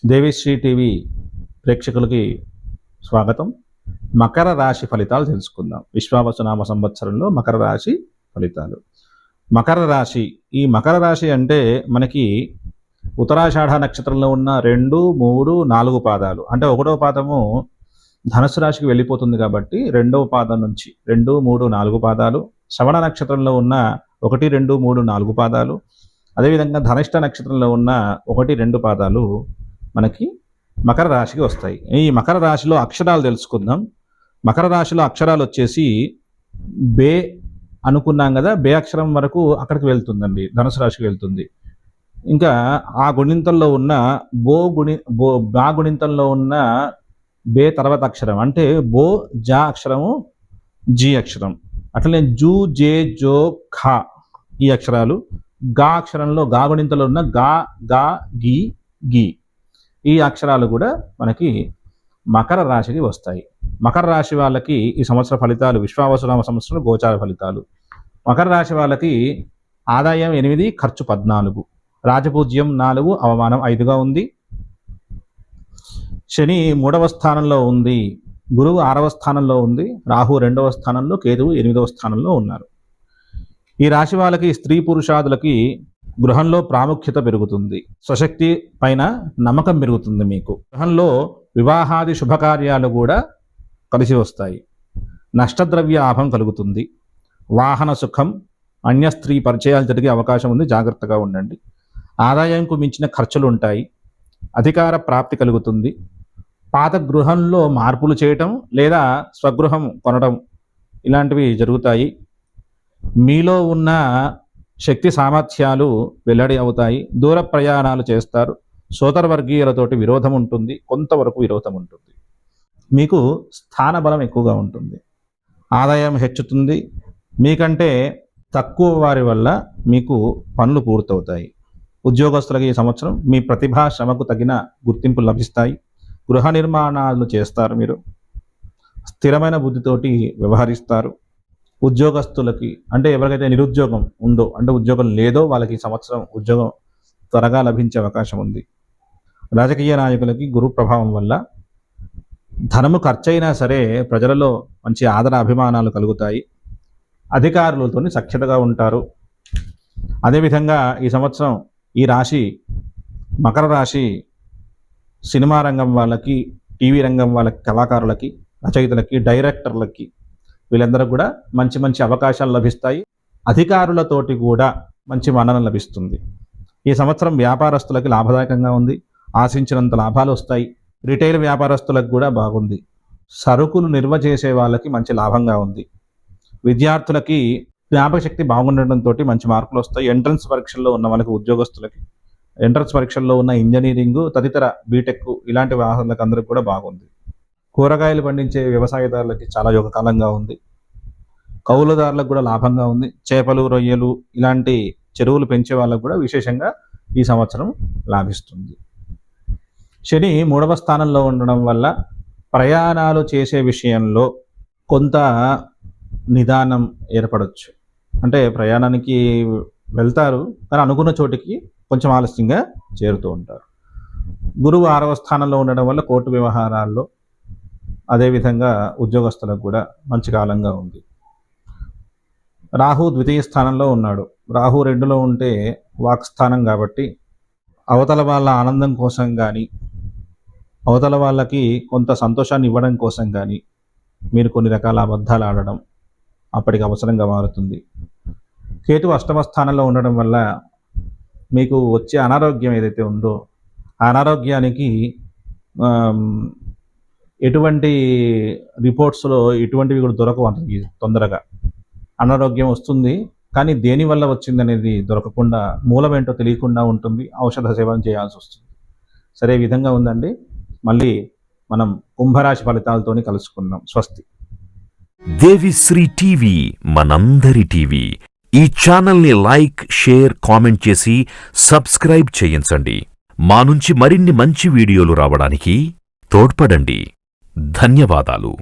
Devi Sri TV ప్రేక్షకులకి స్వాగతం. మకర రాశి ఫలితాలు తెలుసుకుందాం. విశ్వావసునామ సంవత్సరంలో మకర రాశి ఫలితాలు. మకర రాశి, ఈ మకర రాశి అంటే మనకి ఉత్తరాషాఢ నక్షత్రంలో ఉన్న 2, 3, 4 పాదాలు, అంటే 1వ పాదము ధనుసు రాశికి వెళ్ళిపోతుంది కాబట్టి 2వ పాదం నుంచి 2, 3, 4 పాదాలు, శ్రవణ నక్షత్రంలో ఉన్న 1, 2, 3, 4 పాదాలు, అదేవిధంగా ధనిష్ట నక్షత్రంలో ఉన్న 1, 2 పాదాలు మనకి మకర రాశికి వస్తాయి. ఈ మకర రాశిలో అక్షరాలు తెలుసుకుందాం. మకర రాశిలో అక్షరాలు వచ్చేసి బే అనుకున్నాం కదా, బే అక్షరం వరకు అక్కడికి వెళ్తుందండి, ధనుసు రాశికి వెళ్తుంది. ఇంకా ఆ గుణింతంలో ఉన్న బా గుణింతంలో ఉన్న బే తర్వాత అక్షరం అంటే బో జా అక్షరము, జీ అక్షరం, అట్లనే జూ జే జో ఖా ఈ అక్షరాలు, గా అక్షరంలో గా గుణింతంలో ఉన్న గా గా గీ గీ ఈ అక్షరాలు కూడా మనకి మకర రాశికి వస్తాయి. మకర రాశి వాళ్ళకి ఈ సంవత్సర ఫలితాలు, విశ్వావసునామ సంవత్సరం గోచార ఫలితాలు. మకర రాశి వాళ్ళకి ఆదాయం 8, ఖర్చు 14, రాజపూజ్యం 4, అవమానం 5గా ఉంది. శని 3వ స్థానంలో ఉంది, గురువు 6వ స్థానంలో ఉంది, రాహు 2వ స్థానంలో, కేతువు 8వ స్థానంలో ఉన్నారు. ఈ రాశి వాళ్ళకి స్త్రీ పురుషాదులకి గృహంలో ప్రాముఖ్యత పెరుగుతుంది, స్వశక్తి పైన నమ్మకం పెరుగుతుంది. మీకు గృహంలో వివాహాది శుభకార్యాలు కూడా కలిసి వస్తాయి. నష్టద్రవ్య లాభం కలుగుతుంది. వాహన సుఖం, అన్య స్త్రీ పరిచయాలు జరిగే అవకాశం ఉంది, జాగ్రత్తగా ఉండండి. ఆదాయంకు మించిన ఖర్చులు ఉంటాయి. అధికార ప్రాప్తి కలుగుతుంది. పాత గృహంలో మార్పులు చేయటం లేదా స్వగృహం కొనడం ఇలాంటివి జరుగుతాయి. మీలో ఉన్న శక్తి సామర్థ్యాలు వెల్లడి అవుతాయి. దూర ప్రయాణాలు చేస్తారు. సోదర వర్గీయులతోటి విరోధం ఉంటుంది, కొంతవరకు విరోధం ఉంటుంది. మీకు స్థాన బలం ఎక్కువగా ఉంటుంది. ఆదాయం హెచ్చుతుంది. మీకంటే తక్కువ వారి వల్ల మీకు పనులు పూర్తవుతాయి. ఉద్యోగస్తులకి ఈ సంవత్సరం మీ ప్రతిభా శ్రమకు తగిన గుర్తింపు లభిస్తాయి. గృహ నిర్మాణాలు చేస్తారు. మీరు స్థిరమైన బుద్ధితోటి వ్యవహరిస్తారు. ఉద్యోగస్తులకి అంటే ఎవరికైతే నిరుద్యోగం ఉందో, అంటే ఉద్యోగం లేదో, వాళ్ళకి ఈ సంవత్సరం ఉద్యోగం త్వరగా లభించే అవకాశం ఉంది. రాజకీయ నాయకులకి గురు ప్రభావం వల్ల ధనము ఖర్చయినా సరే ప్రజలలో మంచి ఆదర అభిమానాలు కలుగుతాయి. అధికారులతో సఖ్యతగా ఉంటారు. అదేవిధంగా ఈ సంవత్సరం ఈ రాశి మకర రాశి సినిమా రంగం వాళ్ళకి, టీవీ రంగం వాళ్ళకి, కళాకారులకి, రచయితలకి, డైరెక్టర్లకి వీళ్ళందరూ కూడా మంచి మంచి అవకాశాలు లభిస్తాయి. అధికారులతోటి కూడా మంచి మన్నన లభిస్తుంది. ఈ సంవత్సరం వ్యాపారస్తులకి లాభదాయకంగా ఉంది. ఆశించినంత లాభాలు వస్తాయి. రిటైల్ వ్యాపారస్తులకు కూడా బాగుంది. సరుకులు నిల్వ చేసే వాళ్ళకి మంచి లాభంగా ఉంది. విద్యార్థులకి జ్ఞాపక శక్తి బాగుండటంతో మంచి మార్కులు వస్తాయి. ఎంట్రన్స్ పరీక్షల్లో ఉన్న వాళ్ళకి, ఉద్యోగస్తులకి, ఎంట్రన్స్ పరీక్షల్లో ఉన్న ఇంజనీరింగ్ తదితర బీటెక్ ఇలాంటి వాహనాలకు అందరికి కూడా బాగుంది. కూరగాయలు పండించే వ్యవసాయదారులకి చాలా యోగకాలంగా ఉంది. కౌలుదారులకు కూడా లాభంగా ఉంది. చేపలు, రొయ్యలు ఇలాంటి చెరువులు పెంచే వాళ్ళకు కూడా విశేషంగా ఈ సంవత్సరం లాభిస్తుంది. శని 3వ స్థానంలో ఉండడం వల్ల ప్రయాణాలు చేసే విషయంలో కొంత నిదానం ఏర్పడవచ్చు. అంటే ప్రయాణానికి వెళ్తారు కానీ అనుకున్న చోటికి కొంచెం ఆలస్యంగా చేరుతూ ఉంటారు. గురువు 6వ స్థానంలో ఉండడం వల్ల కోర్టు వ్యవహారాల్లో, అదేవిధంగా ఉద్యోగస్తులకు కూడా మంచి కాలంగా ఉంది. రాహు 2వ స్థానంలో ఉన్నాడు. రాహు 2లో ఉంటే వాక్స్థానం కాబట్టి అవతల వాళ్ళ ఆనందం కోసం కానీ, అవతల వాళ్ళకి కొంత సంతోషాన్ని ఇవ్వడం కోసం కానీ మీరు కొన్ని రకాల అబద్ధాలు ఆడడం అప్పటికి అవసరంగా మారుతుంది. కేతు 8వ స్థానంలో ఉండడం వల్ల మీకు వచ్చే అనారోగ్యం ఏదైతే ఉందో ఆ అనారోగ్యానికి ఎటువంటి రిపోర్ట్స్లో ఇటువంటివి కూడా దొరకవు అంతకి తొందరగా. అనారోగ్యం వస్తుంది కానీ దేనివల్ల వచ్చింది అనేది దొరకకుండా, మూలమేంటో తెలియకుండా ఉంటుంది. ఔషధ సేవన చేయాల్సి వస్తుంది. సరే విధంగా ఉందండి. మళ్ళీ మనం కుంభరాశి ఫలితాలతోని కలుసుకుందాం. స్వస్తి. దేవిశ్రీ టీవీ మనందరి టీవీ. ఈ ఛానల్ని లైక్, షేర్, కామెంట్ చేసి సబ్స్క్రైబ్ చేయించండి. మా నుంచి మరిన్ని మంచి వీడియోలు రావడానికి తోడ్పడండి. ధన్యవాదాలు.